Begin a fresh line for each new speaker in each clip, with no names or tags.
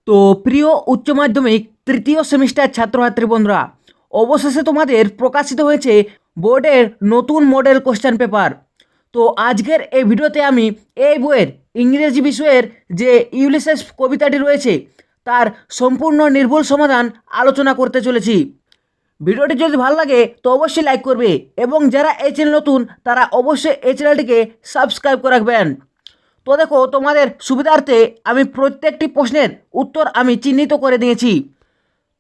তো প্রিয় উচ্চ মাধ্যমিক তৃতীয় সেমিস্টার ছাত্রছাত্রী বন্ধুরা, অবশেষে তোমাদের প্রকাশিত হয়েছে বোর্ডের নতুন মডেল কোশ্চেন পেপার। তো আজকের এই ভিডিওতে আমি এই বইয়ের ইংরেজি বিষয়ের যে ইউলিসেস কবিতাটি রয়েছে তার সম্পূর্ণ নির্ভুল সমাধান আলোচনা করতে চলেছি। ভিডিওটি যদি ভালো লাগে তো অবশ্যই লাইক করবে এবং যারা এই চ্যানেল নতুন তারা অবশ্যই এই চ্যানেলটিকে সাবস্ক্রাইব করে রাখবেন। তো দেখো, তোমাদের সুবিধার্থে আমি প্রত্যেকটি প্রশ্নের উত্তর আমি চিহ্নিত করে দিয়েছি।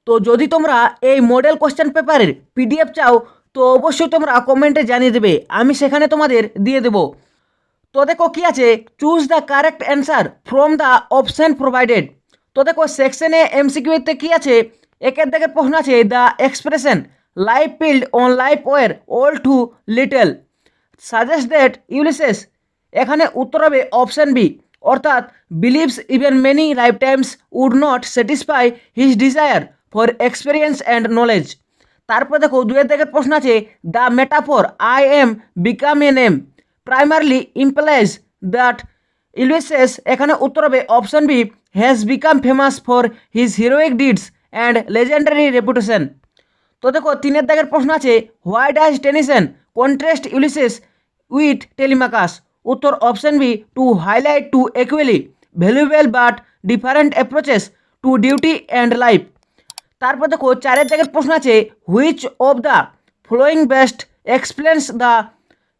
তো যদি তোমরা এই মডেল কোশ্চেন পেপারের পিডিএফ চাও তো অবশ্যই তোমরা কমেন্টে জানিয়ে দেবে, আমি সেখানে তোমাদের দিয়ে দেব। তো দেখো কি আছে, choose the correct answer from the option provided. তো দেখো সেকশনে এমসিকিউতে কি আছে, একের দিকে প্রশ্ন আছে the expression life piled on life were all too little suggest that Ulysses, এখানে উত্তর হবে অপশন বি, অর্থাৎ believes even many lifetimes would not satisfy his desire for experience and knowledge. তারপর দেখো দুয়ের দিকে প্রশ্ন আছে the metaphor I am become a name primarily implies that Ulysses, এখানে উত্তর হবে option B, has become famous for his heroic deeds and legendary reputation. তো দেখো তিনের দাগের প্রশ্ন আছে why does Tennyson contrast Ulysses with Telemachus, উত্তর option B, to highlight two equally valuable but different approaches to duty and life. তারপর দেখো চারের দাগের প্রশ্ন আছে which of the following best explains the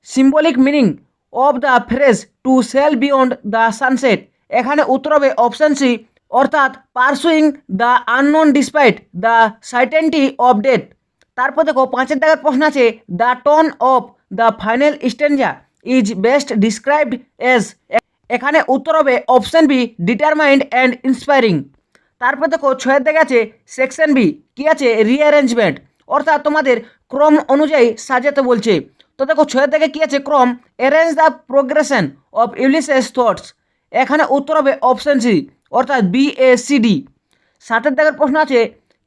symbolic meaning of the phrase to sail beyond the sunset, এখানে উত্তর হবে option C, অর্থাৎ pursuing the unknown despite the certainty of death. তারপর দেখো পাঁচের দাগের প্রশ্ন আছে the tone of the final stanza is best described as, এখানে উত্তর হবে option B, determined and inspiring. তারপর দেখো ছয়ের দিকে আছে সেকশন বি, কি আছে রিঅ্যারেঞ্জমেন্ট, অর্থাৎ তোমাদের ক্রম অনুযায়ী সাজাতে বলছে। তো দেখো ছয়ের দিকে কি আছে ক্রম, arrange the progression of Ulysses thoughts, এখানে উত্তর হবে অপশন সি, অর্থাৎ BACD। সাতের দাগের প্রশ্ন আছে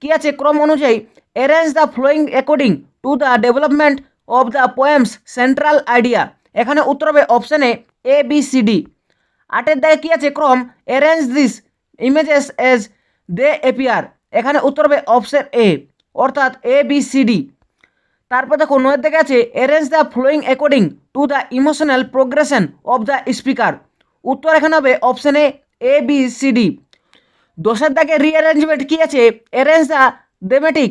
কি আছে ক্রম অনুযায়ী arrange the following according to the development of the poems central idea, এখানে উত্তর হবে অপশন ABCD। আটের দাগে কি আছে ক্রম arrange this images as they appear, এখানে উত্তর হবে অপশন এ, অর্থাৎ ABCD। তারপর দেখো নয়ের দিকে আছে arrange the following according to the emotional progression of the speaker, উত্তর এখানে হবে অপশন ABCD। দশের দাগে রিঅ্যারেঞ্জমেন্ট কি আছে arrange the থেমেটিক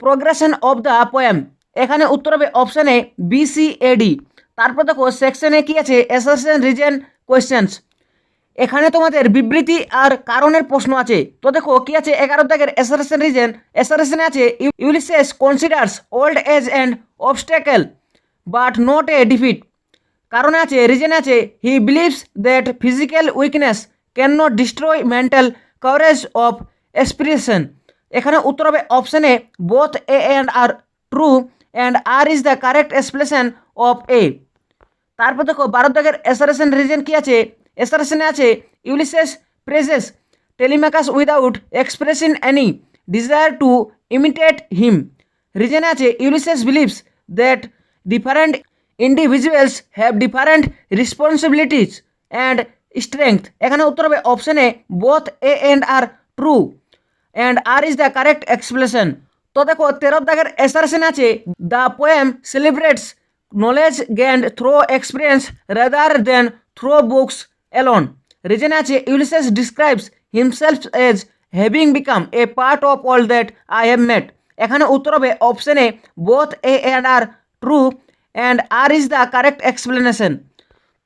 progression of the poem, এখানে উত্তর হবে অপশন BCAD। তারপর দেখো সেকশনে কি আছে অ্যাসারশন রিজন কোয়েশ্চেন্স, এখানে তোমাদের বিবৃতি আর কারণের প্রশ্ন আছে। তো দেখো কি আছে 11 দাগের অ্যাসারশন রিজন, অ্যাসারশনে আছে Ulysses considers old age and obstacle but not a defeat, কারণে আছে রিজনে আছে he believes that physical weakness can not destroy mental courage of aspiration, এখানে উত্তর হবে option A, both A and R true and R is the correct explanation of A. তারপর দেখো 12 দাগের অ্যাসারেশন রিজন কি আছে, অ্যাসারেশনে আছে Ulysses praises Telemachus without expressing any desire to imitate him, রিজনে আছে Ulysses believes that different individuals have different responsibilities and strength, এখানে উত্তর হবে option A, both A and R true and R is the correct explanation. তো দেখো 13 দাগের assertion আছে the poem celebrates knowledge gained through experience rather than through books alone, রিজনে আছে Ulysses describes himself as having become a part of all that I have met, এখানে উত্তর হবে option A, both A and R true and R is the correct explanation.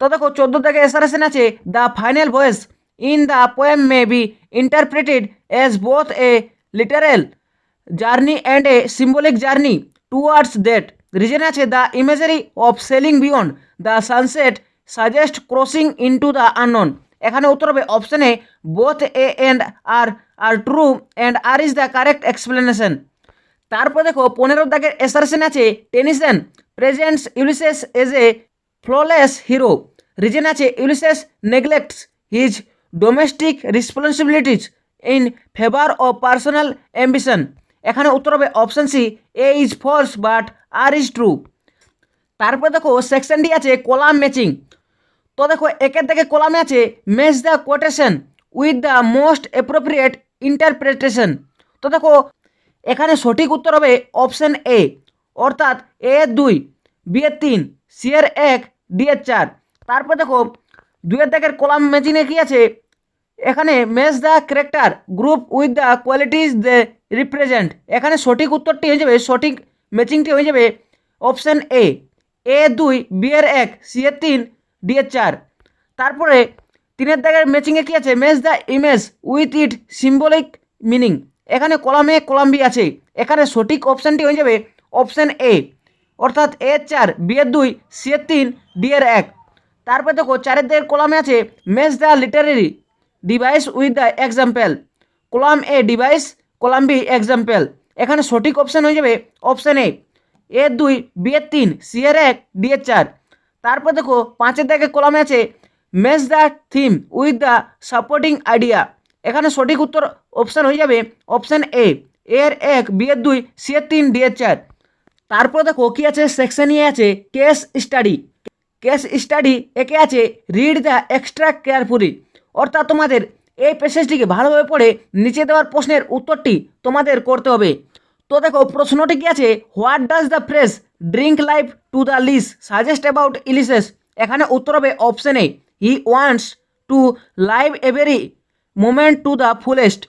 তো দেখো 14 দাগে assertion আছে the final voice in the poem may be interpreted as both a literal journey and a symbolic journey towards that, reason আছে the imagery of sailing beyond the sunset suggest crossing into the unknown, এখানে উত্তর হবে option A, both A and R true and R is the correct explanation. তারপর দেখো 15 দাগের assertion আছে Tennyson presents Ulysses as a flawless hero, reason আছে Ulysses neglects his domestic responsibilities in favour of personal ambition, এখানে উত্তর হবে option C, A is false but R is true. তারপর দেখো সেকশন ডি আছে কলাম ম্যাচিং। তো দেখো একের দিকে কলামে আছে match the quotation with the most appropriate interpretation. তো দেখো এখানে সঠিক উত্তর হবে অপশন এ, অর্থাৎ এ 2, বি এর 3, সি এর 1, ডি এর 4। তারপর দেখো 2 দাগের কলাম ম্যাচিংয়ে কি আছে, এখানে match the character group with the qualities they represent. এখানে সঠিক উত্তরটি হয়ে যাবে, সঠিক ম্যাচিংটি হয়ে যাবে অপশন এ, এ 2, বি এর 1, সি এর 3, ডি এর 4। তারপরে 3 দাগের ম্যাচিংয়ে কি আছে, match the image with it symbolic meaning. এখানে কলাম এ কলাম বি আছে, এখানে সঠিক অপশানটি হয়ে যাবে অপশান এ, অর্থাৎ এ 4, বি এর 2, সি এর 3, ডি এর 1। তারপর দেখো 4 দাগের কলামে আছে match the literary device with the example. Column A device, column B example. এখানে সঠিক অপশান হয়ে যাবে অপশান এ, এ 2, বি এর 3, সি এর 1, ডি এর 4। তারপর দেখো 5 দাগের কলামে আছে match the theme with the supporting idea. এখানে সঠিক উত্তর অপশান হয়ে যাবে অপশান এ, এর 1, বি এর 2, সি এর 3, ডি এর 4। তারপর দেখো কি আছে, সেকশন এ আছে কেস স্টাডি। কেস স্টাডি একে আছে রিড দ্য এক্সট্রা কেয়ারফুলি, অর্থাৎ তোমাদের এই প্যাসেজটিকে ভালোভাবে পড়ে নিচে দেওয়ার প্রশ্নের উত্তরটি তোমাদের করতে হবে। তো দেখো প্রশ্নটি কি আছে, what does the phrase drink life to the lees suggest about Ulysses. এখানে উত্তর হবে option A, he wants to live every moment to the fullest.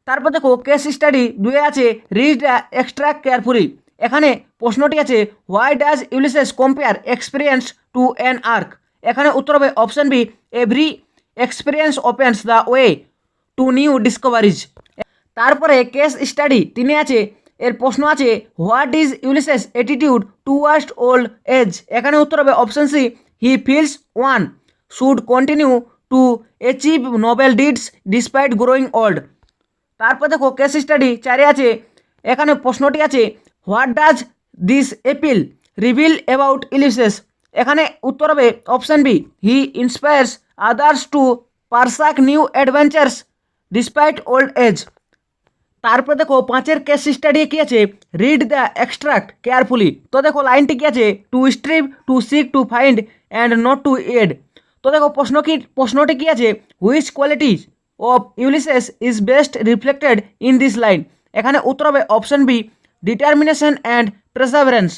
তারপর দেখো কেস স্টাডি 2 আছে রিড দ্য এক্সট্রা কেয়ারফুলি। এখানে প্রশ্নটি আছে why does Ulysses compare experience to an arch. এখানে উত্তর হবে option B, every experience opens the way to new discoveries. তারপরে কেস স্টাডি 3 আছে, এর প্রশ্ন আছে what is Ulysses attitude towards old age. এখানে উত্তর হবে option C, he feels one should continue to achieve noble deeds despite growing old. তারপর দেখো কেস স্টাডি 4 আছে, এখানে প্রশ্নটি আছে what does this appeal reveal about Ulysses. এখানে উত্তর হবে option B, he inspires others to pursue new adventures despite old age. তারপর দেখো 5 কেস স্টাডি কি আছে, রিড দ্য এক্সট্রাক্ট কেয়ারফুলি। তো দেখো লাইনটি কি আছে, to strive to seek to find and not to yield. তো দেখো প্রশ্নটি কি আছে, which qualities of Ulysses is best reflected in this line. এখানে উত্তর হবে option B, determination and perseverance.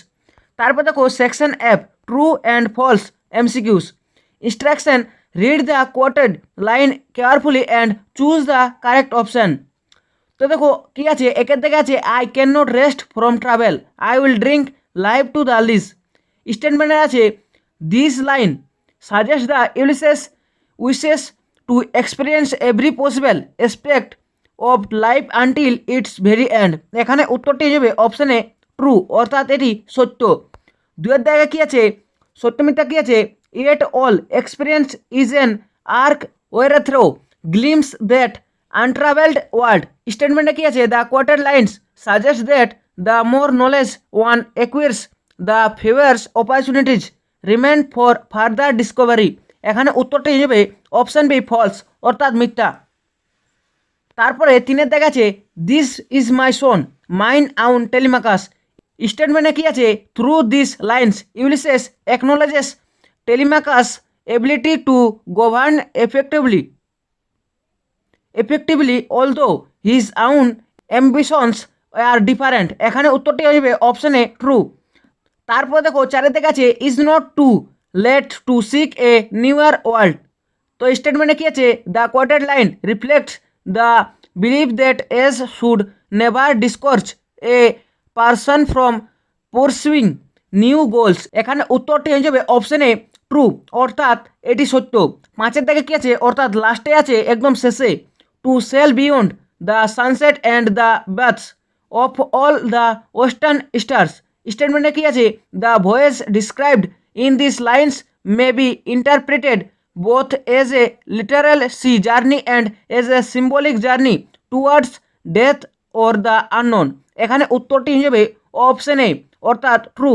তারপর দেখো section F, true and false MCQs. Instruction, read the quoted line carefully and choose the correct option. তো দেখো কি আছে, একের দিকে আছে I can not rest from travel, I will drink life to the lees. স্টেটমেন্টে আছে this line suggest the Ulysses wishes to experience every possible aspect of life until its very end. এখানে উত্তরটি যাবে অপশানে ট্রু, অর্থাৎ এটি সত্য। 2 জায়গায় কী আছে, সত্য মিথ্যা কী আছে, yet all experience is an arch where through gleams that untravelled world. স্টেটমেন্টে কী আছে, the quoted lines suggest that the more knowledge one acquires the fewer opportunities remain for further discovery. এখানে উত্তরটি হিসেবে অপশান বি ফলস, অর্থাৎ মিথ্যা। তারপরে 3 দেখা আছে this is my son mine own Telemachus. স্টেটমেন্টে কি আছে, through this lines Ulysses acknowledges Telemachus ability to govern effectively although his own ambitions are different. এখানে উত্তরটি হবে অপশানে ট্রু। তারপর দেখো 4 দেখা আছে is not too late to seek a newer world. তো স্টেটমেন্টে কি আছে, the quoted line reflects the believe that age should never discourage a person from pursuing new goals. এখানে উত্তরটি হয়ে যাবে অপশানে ট্রু, অর্থাৎ এটি সত্য। 5 দাগে কি আছে, অর্থাৎ লাস্টে আছে একদম শেষে, to sail beyond the sunset and the baths of all the western stars. স্টেটমেন্টে কি আছে, the voice described in this lines may be interpreted both as a literal sea journey and as a symbolic journey towards death or the unknown। এখানে উত্তরটি হিসেবে option A, অর্থাৎ true.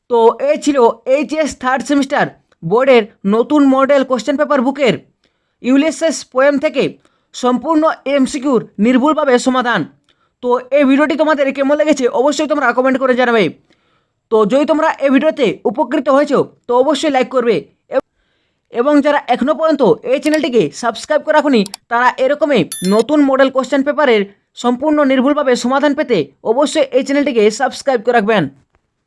তো এই ছিল এইচএস 3rd সেমিস্টার বোর্ডের নতুন model question paper বুকের ইউলিসেস পোয়েম থেকে সম্পূর্ণ এমসিকিউর নির্ভুলভাবে সমাধান। তো এই ভিডিওটি তোমাদের কেমন লেগেছে অবশ্যই তোমরা কমেন্ট করে জানাবে। তো যদি তোমরা এই ভিডিওতে উপকৃত হয়েছো তো অবশ্যই লাইক করবে এবং যারা এখনও পর্যন্ত এই চ্যানেলটিকে সাবস্ক্রাইব করে রাখুনি তারা এরকমই নতুন মডেল কোশ্চেন পেপারের সম্পূর্ণ নির্ভুলভাবে সমাধান পেতে অবশ্যই এই চ্যানেলটিকে সাবস্ক্রাইব করে রাখবেন।